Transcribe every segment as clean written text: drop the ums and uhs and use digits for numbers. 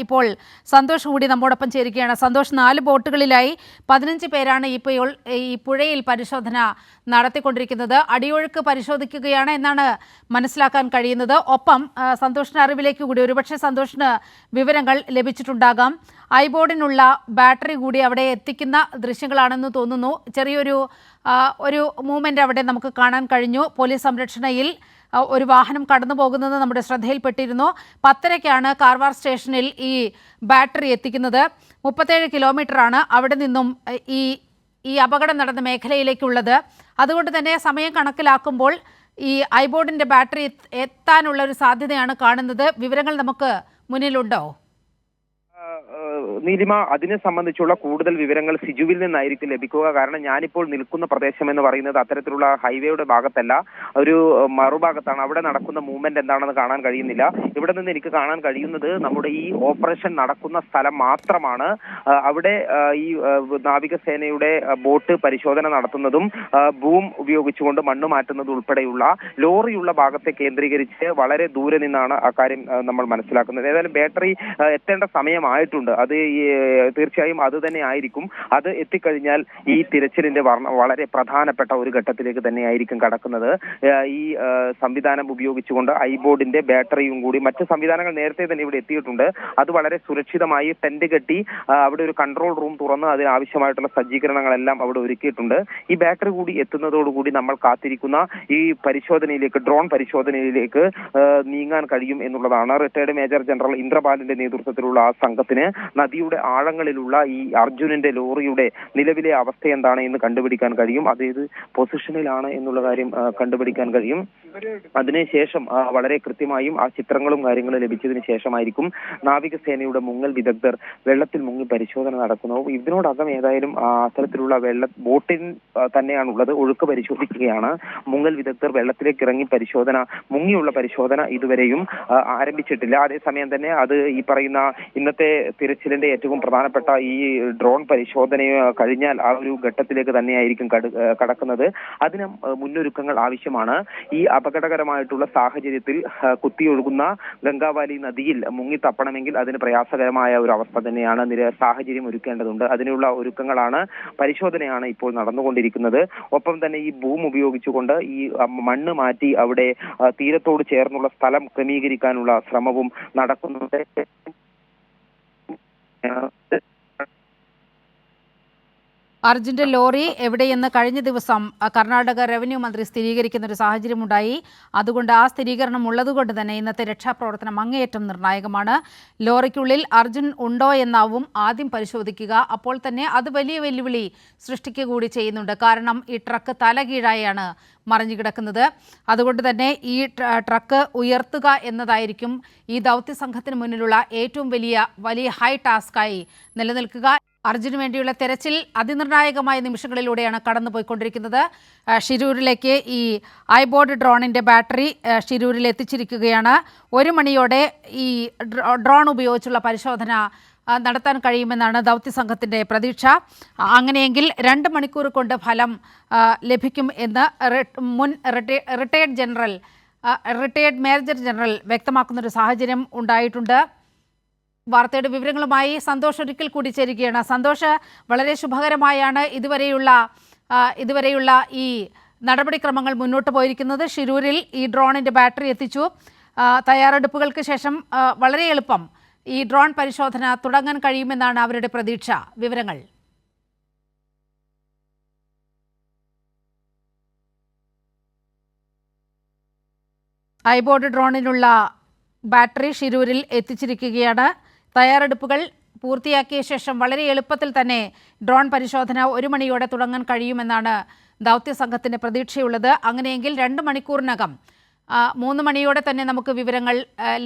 ഇപ്പോൾ സന്തോഷ് കൂടി നമ്മോടൊപ്പം ചേരുകയാണ്. സന്തോഷ്, 4 ബോട്ടുകളിലായി 15 പേരാണ് ഇപ്പോൾ ഈ പുഴയിൽ പരിശോധന നടത്തിക്കൊണ്ടിരിക്കുന്നത്. അടിയൊഴുക്ക് പരിശോധിക്കുകയാണ് എന്നാണ് മനസ്സിലാക്കാൻ കഴിയുന്നത്. ഒപ്പം സന്തോഷിന്റെ അറിവിലേക്ക് കൂടി ഒരുപക്ഷെ സന്തോഷിന് വിവരങ്ങൾ ലഭിച്ചിട്ടുണ്ടാകാം. ഐബോർഡിനുള്ള ബാറ്ററി കൂടി അവിടെ എത്തിക്കുന്ന ദൃശ്യങ്ങളാണെന്ന് തോന്നുന്നു. ചെറിയൊരു മൂവ്മെന്റ് അവിടെ നമുക്ക് കാണാൻ കഴിഞ്ഞു. പോലീസ് സംരക്ഷണയിൽ ഒരു വാഹനം കടന്നു പോകുന്നത് നമ്മുടെ ശ്രദ്ധയിൽപ്പെട്ടിരുന്നു. 10:30-ക്കാണ് കാർവാർ സ്റ്റേഷനിൽ ഈ ബാറ്ററി എത്തിക്കുന്നത്. 37 കിലോമീറ്ററാണ് അവിടെ നിന്നും ഈ അപകടം നടന്ന മേഖലയിലേക്കുള്ളത്. അതുകൊണ്ട് തന്നെ സമയം കണക്കിലാക്കുമ്പോൾ ഈ ഐബോർഡിന്റെ ബാറ്ററി എത്താനുള്ള ഒരു സാധ്യതയാണ് കാണുന്നത്. വിവരങ്ങൾ നമുക്ക് മുന്നിലുണ്ടോ? നീലിമ, അതിനെ സംബന്ധിച്ചുള്ള കൂടുതൽ വിവരങ്ങൾ സിജുവിൽ നിന്നായിരിക്കും ലഭിക്കുക. കാരണം ഞാനിപ്പോൾ നിൽക്കുന്ന പ്രദേശം എന്ന് പറയുന്നത് അത്തരത്തിലുള്ള ഹൈവേയുടെ ഭാഗത്തല്ല, ഒരു മറുഭാഗത്താണ്. അവിടെ നടക്കുന്ന മൂവ്മെന്റ് എന്താണെന്ന് കാണാൻ കഴിയുന്നില്ല. ഇവിടെ നിന്ന് എനിക്ക് കാണാൻ കഴിയുന്നത് നമ്മുടെ ഈ ഓപ്പറേഷൻ നടക്കുന്ന സ്ഥലം മാത്രമാണ്. അവിടെ ഈ നാവികസേനയുടെ ബോട്ട് പരിശോധന നടത്തുന്നതും ബൂം ഉപയോഗിച്ചുകൊണ്ട് മണ്ണ് മാറ്റുന്നത് ഉൾപ്പെടെയുള്ള ലോറിയുള്ള ഭാഗത്തെ കേന്ദ്രീകരിച്ച് വളരെ ദൂരെ നിന്നാണ് അക്കാര്യം നമ്മൾ മനസ്സിലാക്കുന്നത്. ഏതായാലും ബാറ്ററി എത്തേണ്ട സമയമായിട്ടുണ്ട്. അത് തീർച്ചയായും അത് തന്നെ ആയിരിക്കും. അത് എത്തിക്കഴിഞ്ഞാൽ ഈ തിരച്ചിലിന്റെ വളരെ പ്രധാനപ്പെട്ട ഒരു ഘട്ടത്തിലേക്ക് തന്നെയായിരിക്കും കടക്കുന്നത്. ഈ സംവിധാനം ഉപയോഗിച്ചുകൊണ്ട് ഐബോർഡിന്റെ ബാറ്ററിയും കൂടി മറ്റ് സംവിധാനങ്ങൾ നേരത്തെ തന്നെ ഇവിടെ എത്തിയിട്ടുണ്ട്. അത് വളരെ സുരക്ഷിതമായി ടെന്റ് കെട്ടി അവിടെ ഒരു കൺട്രോൾ റൂം തുറന്ന് അതിനാവശ്യമായിട്ടുള്ള സജ്ജീകരണങ്ങളെല്ലാം അവിടെ ഒരുക്കിയിട്ടുണ്ട്. ഈ ബാറ്ററി കൂടി എത്തുന്നതോടുകൂടി നമ്മൾ കാത്തിരിക്കുന്ന ഈ പരിശോധനയിലേക്ക്, ഡ്രോൺ പരിശോധനയിലേക്ക് നീങ്ങാൻ കഴിയും എന്നുള്ളതാണ്. റിട്ടയർഡ് മേജർ ജനറൽ ഇന്ദ്രപാലിന്റെ നേതൃത്വത്തിലുള്ള ആ സംഘത്തിന് നദിയുടെ ആഴങ്ങളിലുള്ള ഈ അർജുനന്റെ ലോറിയുടെ നിലവിലെ അവസ്ഥ എന്താണ് എന്ന് കണ്ടുപിടിക്കാൻ കഴിയും. അതേത് പൊസിഷനിലാണ് എന്നുള്ള കാര്യം കണ്ടുപിടിക്കാൻ കഴിയും. അതിനുശേഷം വളരെ കൃത്യമായും ആ ചിത്രങ്ങളും കാര്യങ്ങളും ലഭിച്ചതിന് ശേഷമായിരിക്കും നാവികസേനയുടെ മുങ്ങൽ വിദഗ്ധർ വെള്ളത്തിൽ മുങ്ങി പരിശോധന നടക്കുന്നത്. ഇതിനോടകം ഏതായാലും അത്തരത്തിലുള്ള ബോട്ടിൽ തന്നെയാണുള്ളത്. ഒഴുക്ക് പരിശോധിക്കുകയാണ്. മുങ്ങൽ വിദഗ്ധർ വെള്ളത്തിലേക്ക് ഇറങ്ങി മുങ്ങിയുള്ള പരിശോധന ഇതുവരെയും ആരംഭിച്ചിട്ടില്ല. അതേസമയം തന്നെ അത് ഈ പറയുന്ന ഇന്നത്തെ തിരച്ചിലിന്റെ ഏറ്റവും പ്രധാനപ്പെട്ട ഈ ഡ്രോൺ പരിശോധന കഴിഞ്ഞാൽ ആ ഒരു ഘട്ടത്തിലേക്ക് തന്നെയായിരിക്കും കടക്കുന്നത്. അതിന് മുന്നൊരുക്കങ്ങൾ ആവശ്യമാണ്. ഈ അപകടകരമായിട്ടുള്ള സാഹചര്യത്തിൽ കുത്തിയൊഴുകുന്ന ഗംഗാവാലി നദിയിൽ മുങ്ങി തപ്പണമെങ്കിൽ അതിന് പ്രയാസകരമായ ഒരു അവസ്ഥ തന്നെയാണ്. സാഹചര്യം ഒരുക്കേണ്ടതുണ്ട്. അതിനുള്ള ഒരുക്കങ്ങളാണ്, പരിശോധനയാണ് ഇപ്പോൾ നടന്നുകൊണ്ടിരിക്കുന്നത്. ഒപ്പം തന്നെ ഈ ബൂം ഉപയോഗിച്ചുകൊണ്ട് ഈ മണ്ണ് മാറ്റി അവിടെ തീരത്തോട് ചേർന്നുള്ള സ്ഥലം ക്രമീകരിക്കാനുള്ള ശ്രമവും നടക്കുന്നുണ്ട്. അർജുന്റെ ലോറി എവിടെയെന്ന് കഴിഞ്ഞ ദിവസം കർണാടക റവന്യൂ മന്ത്രി സ്ഥിരീകരിക്കുന്ന ഒരു സാഹചര്യമുണ്ടായി. അതുകൊണ്ട് ആ സ്ഥിരീകരണം ഉള്ളതുകൊണ്ട് തന്നെ ഇന്നത്തെ രക്ഷാപ്രവർത്തനം അങ്ങേയറ്റം നിർണായകമാണ്. ലോറിക്കുള്ളിൽ അർജുൻ ഉണ്ടോ എന്നാവും ആദ്യം പരിശോധിക്കുക. അപ്പോൾ തന്നെ അത് വലിയ വെല്ലുവിളി സൃഷ്ടിക്കുക കൂടി ചെയ്യുന്നുണ്ട്. കാരണം ഈ ട്രക്ക് തലകീഴായാണ് മറിഞ്ഞു കിടക്കുന്നത്. അതുകൊണ്ട് തന്നെ ഈ ട്രക്ക് ഉയർത്തുക എന്നതായിരിക്കും ഈ ദൗത്യ സംഘത്തിന് മുന്നിലുള്ള ഏറ്റവും വലിയ ഹൈ ടാസ്കായി നിലനിൽക്കുക. അർജുന് വേണ്ടിയുള്ള തെരച്ചിൽ അതിനിർണായകമായ നിമിഷങ്ങളിലൂടെയാണ് കടന്നുപോയിക്കൊണ്ടിരിക്കുന്നത്. ഷിരൂരിലേക്ക് ഈ ഐബോർഡ് ഡ്രോണിൻ്റെ ബാറ്ററി ഷിരൂരിൽ എത്തിച്ചിരിക്കുകയാണ്. 1 മണിയോടെ ഈ ഡ്രോൺ ഉപയോഗിച്ചുള്ള പരിശോധന നടത്താൻ കഴിയുമെന്നാണ് ദൗത്യസംഘത്തിൻ്റെ പ്രതീക്ഷ. അങ്ങനെയെങ്കിൽ 2 മണിക്കൂർ കൊണ്ട് ഫലം ലഭിക്കും എന്ന് മുൻ റിട്ടയർഡ് മേജർ ജനറൽ വ്യക്തമാക്കുന്നൊരു സാഹചര്യം ഉണ്ടായിട്ടുണ്ട്. വാർത്തയുടെ വിവരങ്ങളുമായി സന്തോഷ് ഒരിക്കൽ കൂടി ചേരുകയാണ്. സന്തോഷ്, വളരെ ശുഭകരമായാണ് ഇതുവരെയുള്ള ഈ നടപടിക്രമങ്ങൾ മുന്നോട്ട് പോയിരിക്കുന്നത്. ഷിരൂരിൽ ഈ ഡ്രോണിൻ്റെ ബാറ്ററി എത്തിച്ചു. തയ്യാറെടുപ്പുകൾക്ക് ശേഷം വളരെ എളുപ്പം ഈ ഡ്രോൺ പരിശോധന തുടങ്ങാൻ കഴിയുമെന്നാണ് അവരുടെ പ്രതീക്ഷ. വിവരങ്ങൾ? ഐബോർഡ് ഡ്രോണിനുള്ള ബാറ്ററി ഷിരൂരിൽ എത്തിച്ചിരിക്കുകയാണ്. തയ്യാറെടുപ്പുകൾ പൂർത്തിയാക്കിയ ശേഷം വളരെ എളുപ്പത്തിൽ തന്നെ ഡ്രോൺ പരിശോധന 1 മണിയോടെ തുടങ്ങാൻ കഴിയുമെന്നാണ് ദൗത്യസംഘത്തിൻ്റെ പ്രതീക്ഷയുള്ളത്. അങ്ങനെയെങ്കിൽ 2 മണിക്കൂറിനകം 3 മണിയോടെ തന്നെ നമുക്ക് വിവരങ്ങൾ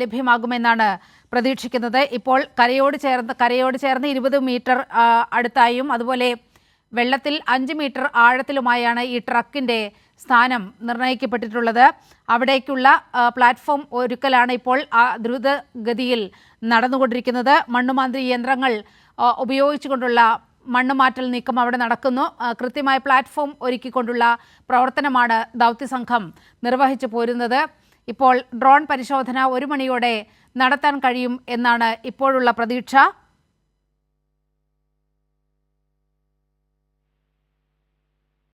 ലഭ്യമാകുമെന്നാണ് പ്രതീക്ഷിക്കുന്നത്. ഇപ്പോൾ കരയോട് ചേർന്ന് 20 മീറ്റർ അടുത്തായും അതുപോലെ വെള്ളത്തിൽ 5 മീറ്റർ ആഴത്തിലുമായാണ് ഈ ട്രക്കിൻ്റെ സ്ഥാനം നിർണ്ണയിക്കപ്പെട്ടിട്ടുള്ളത്. അവിടേക്കുള്ള പ്ലാറ്റ്ഫോം ഒരുക്കലാണ് ഇപ്പോൾ ദ്രുതഗതിയിൽ നടന്നുകൊണ്ടിരിക്കുന്നത്. മണ്ണുമാന്തി യന്ത്രങ്ങൾ ഉപയോഗിച്ചുകൊണ്ടുള്ള മണ്ണുമാറ്റൽ നീക്കം അവിടെ നടക്കുന്നു. കൃത്യമായ പ്ലാറ്റ്ഫോം ഒരുക്കിക്കൊണ്ടുള്ള പ്രവർത്തനമാണ് ദൗത്യസംഘം നിർവഹിച്ചു പോരുന്നത്. ഇപ്പോൾ ഡ്രോൺ പരിശോധന 1 മണിയോടെ നടത്താൻ കഴിയും എന്നാണ് ഇപ്പോഴുള്ള പ്രതീക്ഷ.